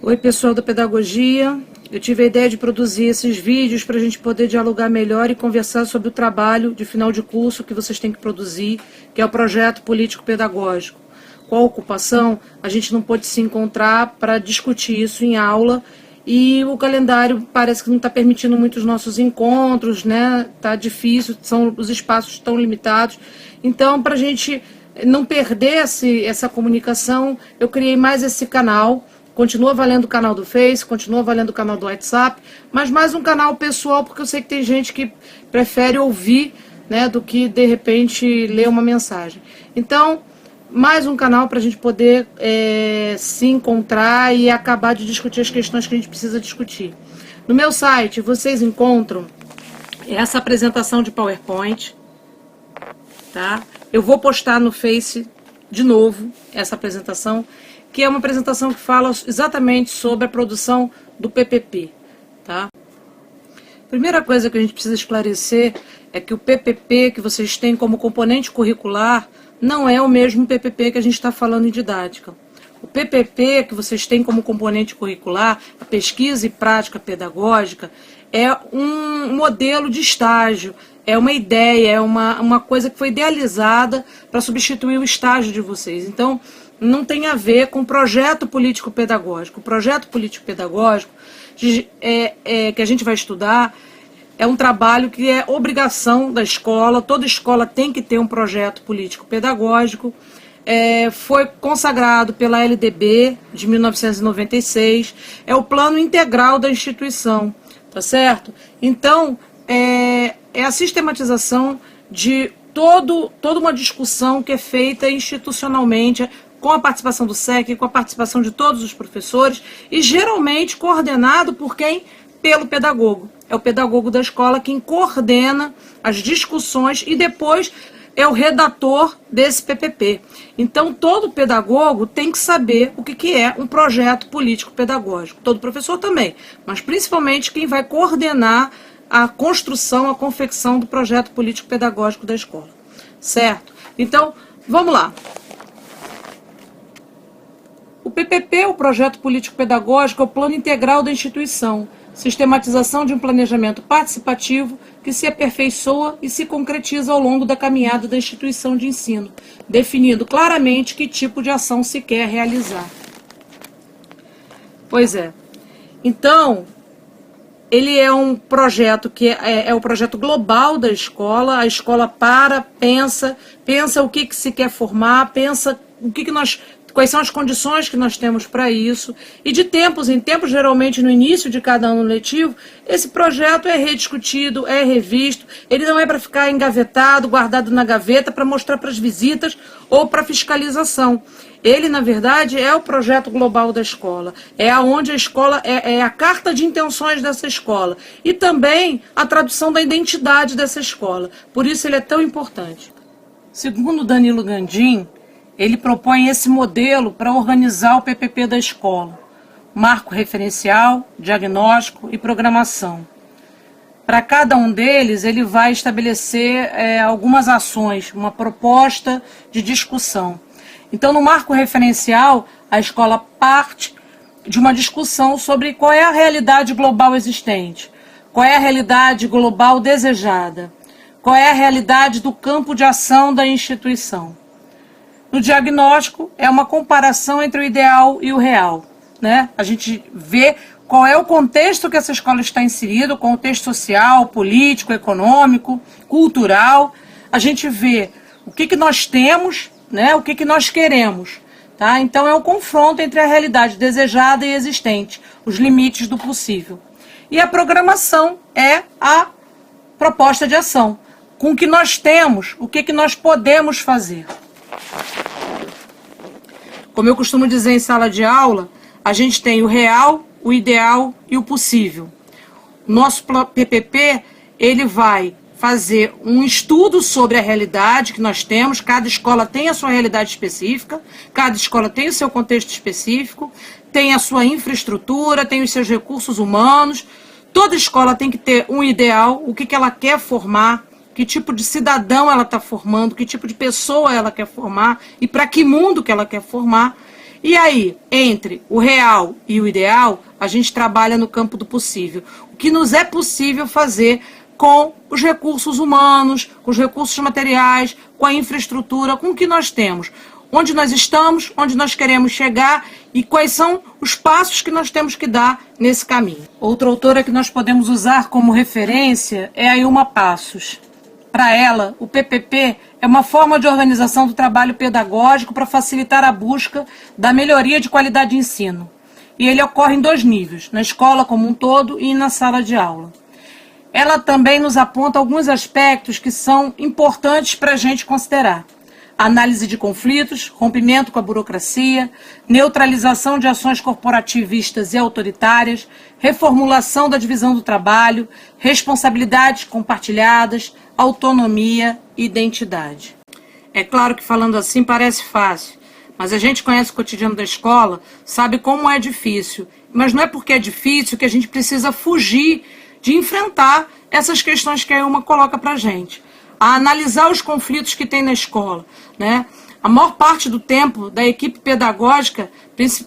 Oi, pessoal da pedagogia. Eu tive a ideia de produzir esses vídeos para a gente poder dialogar melhor e conversar sobre o trabalho de final de curso que vocês têm que produzir, que é o projeto político-pedagógico. Qual a ocupação? A gente não pôde se encontrar para discutir isso em aula e o calendário parece que não está permitindo muito os nossos encontros, né? Está difícil, os espaços estão limitados. Então, para a gente não perder essa comunicação, eu criei mais esse canal. Continua valendo o canal do Face, continua valendo o canal do WhatsApp, mas mais um canal pessoal, porque eu sei que tem gente que prefere ouvir, né, do que, de repente, ler uma mensagem. Então, mais um canal para a gente poder se encontrar e acabar de discutir as questões que a gente precisa discutir. No meu site, vocês encontram essa apresentação de PowerPoint, tá? Eu vou postar no Face, de novo, essa apresentação, que é uma apresentação que fala exatamente sobre a produção do PPP, tá? Primeira coisa que a gente precisa esclarecer é que o PPP que vocês têm como componente curricular não é o mesmo PPP que a gente está falando em didática. O PPP que vocês têm como componente curricular, a pesquisa e prática pedagógica, é um modelo de estágio, é uma ideia, é uma coisa que foi idealizada para substituir o estágio de vocês. Então, não tem a ver com o projeto político-pedagógico. O projeto político-pedagógico que a gente vai estudar é um trabalho que é obrigação da escola, toda escola tem que ter um projeto político-pedagógico. Foi consagrado pela LDB de 1996, é o plano integral da instituição, tá certo? Então, é a sistematização de toda uma discussão que é feita institucionalmente, com a participação do SEC, com a participação de todos os professores, e geralmente coordenado por quem? Pelo pedagogo. É o pedagogo da escola quem coordena as discussões e depois é o redator desse PPP. Então, todo pedagogo tem que saber o que é um projeto político-pedagógico. Todo professor também, mas principalmente quem vai coordenar a construção, a confecção do projeto político-pedagógico da escola. Certo? Então, vamos lá. O PPP, o Projeto Político-Pedagógico, é o plano integral da instituição, sistematização de um planejamento participativo que se aperfeiçoa e se concretiza ao longo da caminhada da instituição de ensino, definindo claramente que tipo de ação se quer realizar. Pois é. Então, ele é um projeto que é o projeto global da escola. A escola pensa o que se quer formar, pensa quais são as condições que nós temos para isso, e de tempos em tempos, geralmente no início de cada ano letivo, esse projeto é rediscutido, é revisto, ele não é para ficar engavetado, guardado na gaveta para mostrar para as visitas ou para fiscalização. Ele, na verdade, é o projeto global da escola, é aonde a escola é a carta de intenções dessa escola e também a tradução da identidade dessa escola, por isso ele é tão importante. Segundo Danilo Gandim, ele propõe esse modelo para organizar o PPP da escola: marco referencial, diagnóstico e programação. Para cada um deles, ele vai estabelecer algumas ações, uma proposta de discussão. Então, no marco referencial, a escola parte de uma discussão sobre qual é a realidade global existente, qual é a realidade global desejada, qual é a realidade do campo de ação da instituição. No diagnóstico, é uma comparação entre o ideal e o real, né? A gente vê qual é o contexto que essa escola está inserida, o contexto social, político, econômico, cultural. A gente vê o que nós temos, né? O que nós queremos, tá? Então, é um confronto entre a realidade desejada e existente, os limites do possível. E a programação é a proposta de ação. Com o que nós temos, o que nós podemos fazer. Como eu costumo dizer em sala de aula, a gente tem o real, o ideal e o possível. O nosso PPP, ele vai fazer um estudo sobre a realidade que nós temos. Cada escola tem a sua realidade específica, cada escola tem o seu contexto específico, tem a sua infraestrutura, tem os seus recursos humanos. Toda escola tem que ter um ideal, o que ela quer formar, que tipo de cidadão ela está formando, que tipo de pessoa ela quer formar e para que mundo que ela quer formar. E aí, entre o real e o ideal, a gente trabalha no campo do possível. O que nos é possível fazer com os recursos humanos, com os recursos materiais, com a infraestrutura, com o que nós temos. Onde nós estamos, onde nós queremos chegar e quais são os passos que nós temos que dar nesse caminho. Outra autora que nós podemos usar como referência é a Ilma Passos. Para ela, o PPP é uma forma de organização do trabalho pedagógico para facilitar a busca da melhoria de qualidade de ensino. E ele ocorre em 2 níveis, na escola como um todo e na sala de aula. Ela também nos aponta alguns aspectos que são importantes para a gente considerar. Análise de conflitos, rompimento com a burocracia, neutralização de ações corporativistas e autoritárias, reformulação da divisão do trabalho, responsabilidades compartilhadas, autonomia e identidade. É claro que falando assim parece fácil, mas a gente conhece o cotidiano da escola, sabe como é difícil. Mas não é porque é difícil que a gente precisa fugir de enfrentar essas questões que a Ilma coloca para a gente. A analisar os conflitos que tem na escola, né? A maior parte do tempo da equipe pedagógica,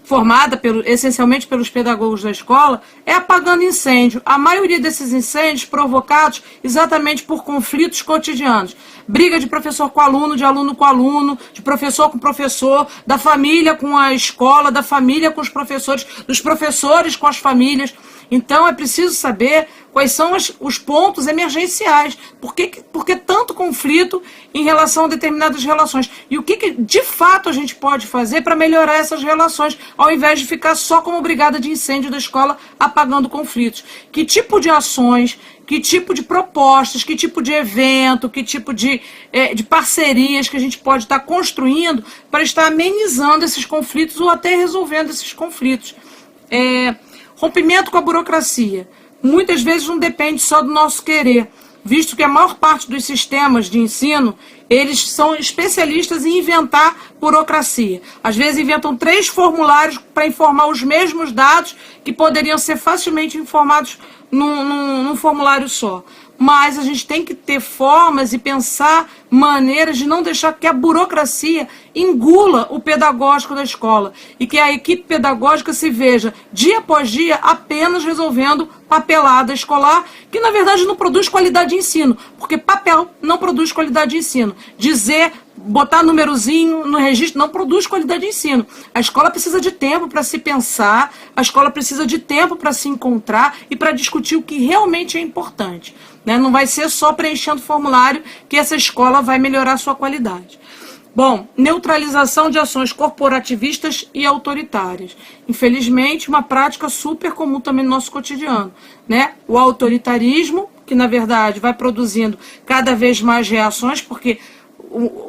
formada essencialmente pelos pedagogos da escola, é apagando incêndio. A maioria desses incêndios provocados exatamente por conflitos cotidianos. Briga de professor com aluno, de aluno com aluno, de professor com professor, da família com a escola, da família com os professores, dos professores com as famílias. Então é preciso saber quais são os pontos emergenciais, por que tanto conflito em relação a determinadas relações e o que de fato a gente pode fazer para melhorar essas relações, ao invés de ficar só como brigada de incêndio da escola apagando conflitos. Que tipo de ações, que tipo de propostas, que tipo de evento, que tipo de parcerias que a gente pode estar construindo para estar amenizando esses conflitos ou até resolvendo esses conflitos. Rompimento com a burocracia. Muitas vezes não depende só do nosso querer, visto que a maior parte dos sistemas de ensino, eles são especialistas em inventar burocracia. Às vezes inventam 3 formulários para informar os mesmos dados que poderiam ser facilmente informados num formulário só. Mas a gente tem que ter formas e pensar maneiras de não deixar que a burocracia engula o pedagógico da escola e que a equipe pedagógica se veja dia após dia apenas resolvendo papelada escolar, que na verdade não produz qualidade de ensino, porque papel não produz qualidade de ensino. Botar númerozinho no registro não produz qualidade de ensino. A escola precisa de tempo para se pensar, a escola precisa de tempo para se encontrar e para discutir o que realmente é importante. Né? Não vai ser só preenchendo formulário que essa escola vai melhorar a sua qualidade. Bom, neutralização de ações corporativistas e autoritárias. Infelizmente, uma prática super comum também no nosso cotidiano. Né? O autoritarismo, que na verdade vai produzindo cada vez mais reações, porque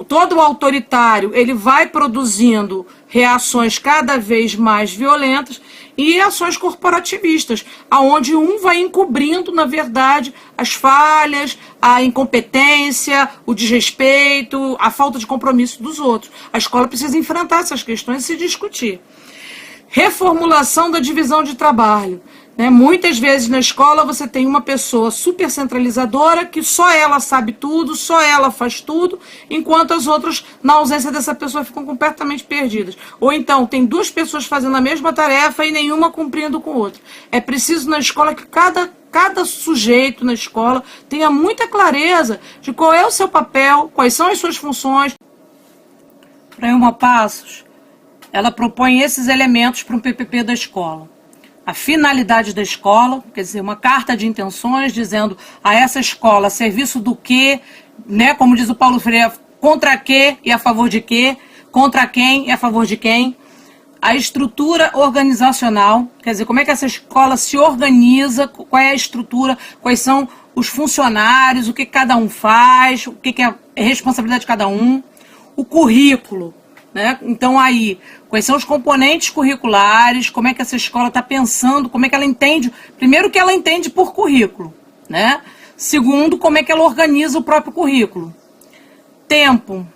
todo o autoritário ele vai produzindo reações cada vez mais violentas e ações corporativistas, aonde um vai encobrindo, na verdade, as falhas, a incompetência, o desrespeito, a falta de compromisso dos outros. A escola precisa enfrentar essas questões e se discutir. Reformulação da divisão de trabalho. Muitas vezes na escola você tem uma pessoa super centralizadora que só ela sabe tudo, só ela faz tudo, enquanto as outras, na ausência dessa pessoa, ficam completamente perdidas. Ou então tem 2 pessoas fazendo a mesma tarefa e nenhuma cumprindo com o outro. É preciso na escola que cada sujeito na escola tenha muita clareza de qual é o seu papel, quais são as suas funções. Para Ilma Passos, ela propõe esses elementos para um PPP da escola. A finalidade da escola, quer dizer, uma carta de intenções dizendo a essa escola serviço do quê, né, como diz o Paulo Freire, contra quê e a favor de quê, contra quem e a favor de quem. A estrutura organizacional, quer dizer, como é que essa escola se organiza, qual é a estrutura, quais são os funcionários, o que cada um faz, o que é a responsabilidade de cada um. O currículo. Né? Então aí, quais são os componentes curriculares, como é que essa escola está pensando, como é que ela entende, primeiro o que ela entende por currículo, né? Segundo, como é que ela organiza o próprio currículo. Tempo,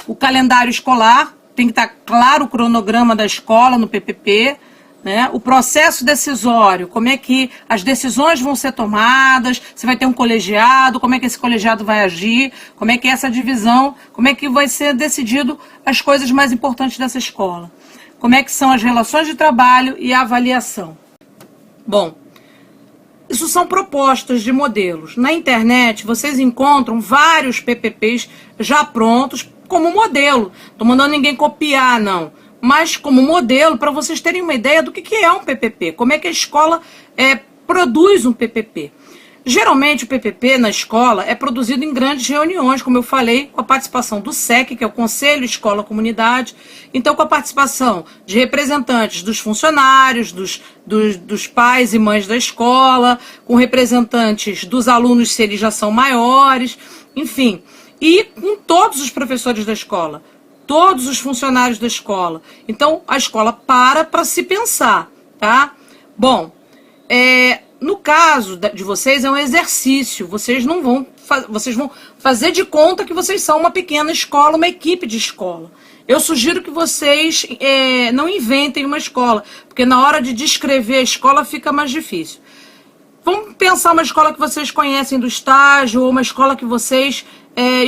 o calendário escolar, tem que estar claro o cronograma da escola no PPP, né? O processo decisório, como é que as decisões vão ser tomadas, se vai ter um colegiado, como é que esse colegiado vai agir, como é que é essa divisão, como é que vai ser decidido as coisas mais importantes dessa escola, como é que são as relações de trabalho e a avaliação. Bom, isso são propostas de modelos. Na internet vocês encontram vários PPPs já prontos como modelo. Estou mandando ninguém copiar, não. Mas como modelo, para vocês terem uma ideia do que é um PPP, como é que a escola produz um PPP. Geralmente o PPP na escola é produzido em grandes reuniões, como eu falei, com a participação do SEC, que é o Conselho Escola Comunidade, então com a participação de representantes dos funcionários, dos pais e mães da escola, com representantes dos alunos se eles já são maiores, enfim, e com todos os professores da escola, todos os funcionários da escola. Então, a escola para se pensar, tá? Bom, no caso de vocês é um exercício, vocês vão fazer de conta que vocês são uma pequena escola, uma equipe de escola. Eu sugiro que vocês não inventem uma escola, porque na hora de descrever a escola fica mais difícil. Vamos pensar uma escola que vocês conhecem do estágio, ou uma escola que vocês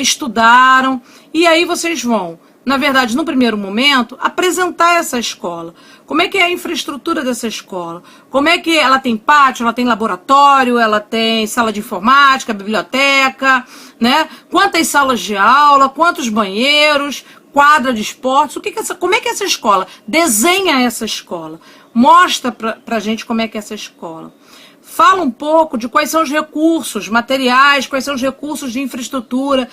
estudaram, e aí vocês vão, na verdade, no primeiro momento, apresentar essa escola. Como é que é a infraestrutura dessa escola? Como é que ela tem pátio, ela tem laboratório, ela tem sala de informática, biblioteca, né? Quantas salas de aula, quantos banheiros, quadra de esportes, como é que é essa escola? Desenha essa escola. Mostra pra gente como é que é essa escola. Fala um pouco de quais são os recursos materiais, quais são os recursos de infraestrutura,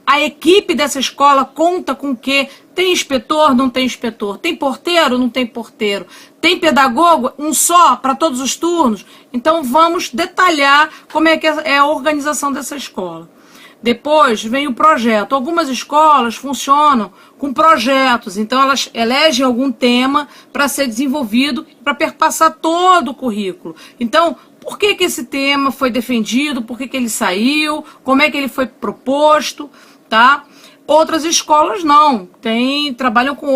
a equipe dessa escola conta com o quê? Tem inspetor, não tem inspetor? Tem porteiro, não tem porteiro? Tem pedagogo, um só, para todos os turnos? Então vamos detalhar como é que é a organização dessa escola. Depois vem o projeto. Algumas escolas funcionam com projetos, então elas elegem algum tema para ser desenvolvido, para perpassar todo o currículo. Então, por que esse tema foi defendido, por que ele saiu, como é que ele foi proposto, tá? Outras escolas não, trabalham com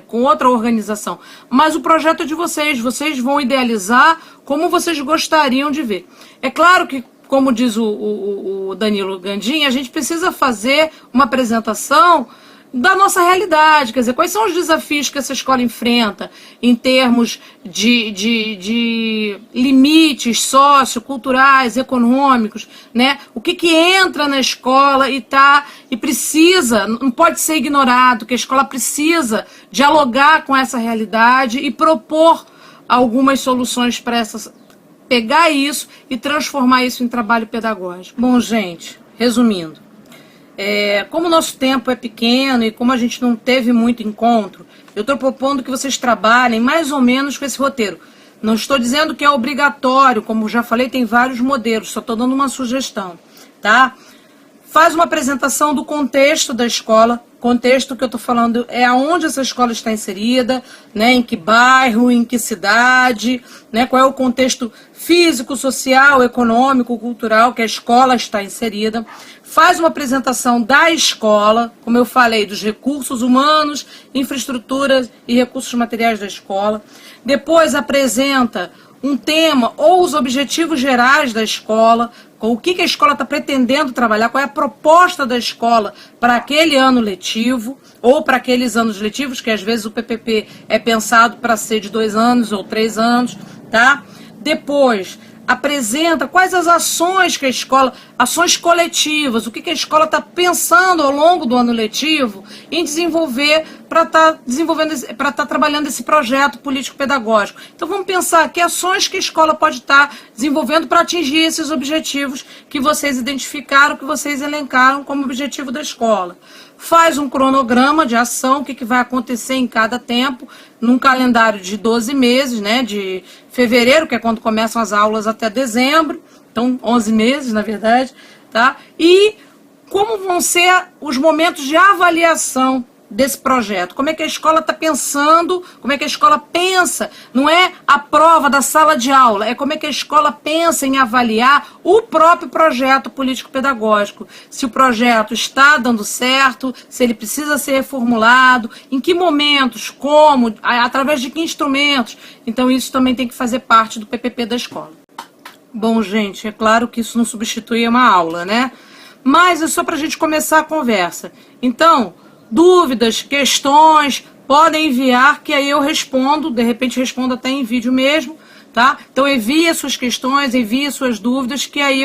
com outra organização. Mas o projeto é de vocês vão idealizar como vocês gostariam de ver. É claro que, como diz o Danilo Gandim, a gente precisa fazer uma apresentação da nossa realidade, quer dizer, quais são os desafios que essa escola enfrenta em termos de limites socioculturais, econômicos, né? O que entra na escola e precisa, não pode ser ignorado, que a escola precisa dialogar com essa realidade e propor algumas soluções para pegar isso e transformar isso em trabalho pedagógico. Bom, gente, resumindo, como o nosso tempo é pequeno e como a gente não teve muito encontro, eu estou propondo que vocês trabalhem mais ou menos com esse roteiro. Não estou dizendo que é obrigatório, como já falei, tem vários modelos, só estou dando uma sugestão, tá? Faz uma apresentação do contexto da escola. Contexto que eu estou falando é aonde essa escola está inserida, né, em que bairro, em que cidade, né, qual é o contexto físico, social, econômico, cultural que a escola está inserida. Faz uma apresentação da escola, como eu falei, dos recursos humanos, infraestruturas e recursos materiais da escola. Depois apresenta um tema ou os objetivos gerais da escola, com o que a escola está pretendendo trabalhar, qual é a proposta da escola para aquele ano letivo, ou para aqueles anos letivos, que às vezes o PPP é pensado para ser de 2 anos ou 3 anos, tá? Depois, apresenta quais as ações que a escola, ações coletivas, o que a escola está pensando ao longo do ano letivo em desenvolver para estar trabalhando esse projeto político-pedagógico. Então vamos pensar que ações que a escola pode estar desenvolvendo para atingir esses objetivos que vocês identificaram, que vocês elencaram como objetivo da escola. Faz um cronograma de ação, o que vai acontecer em cada tempo, num calendário de 12 meses, né, de fevereiro, que é quando começam as aulas, até dezembro, então 11 meses, na verdade, tá? E como vão ser os momentos de avaliação desse projeto, como é que a escola está pensando, como é que a escola pensa, não é a prova da sala de aula, é como é que a escola pensa em avaliar o próprio projeto político-pedagógico, se o projeto está dando certo, se ele precisa ser reformulado, em que momentos, como, através de que instrumentos. Então isso também tem que fazer parte do PPP da escola. Bom, gente, é claro que isso não substitui uma aula, né? Mas é só para a gente começar a conversa. Então, dúvidas, questões, podem enviar, que aí eu respondo, de repente respondo até em vídeo mesmo, tá? Então envie as suas questões, envie as suas dúvidas, que aí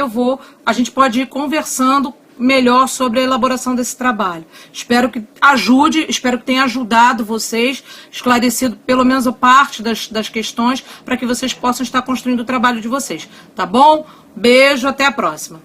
a gente pode ir conversando melhor sobre a elaboração desse trabalho. Espero que ajude, espero que tenha ajudado vocês, esclarecido pelo menos a parte das questões, para que vocês possam estar construindo o trabalho de vocês, tá bom? Beijo, até a próxima.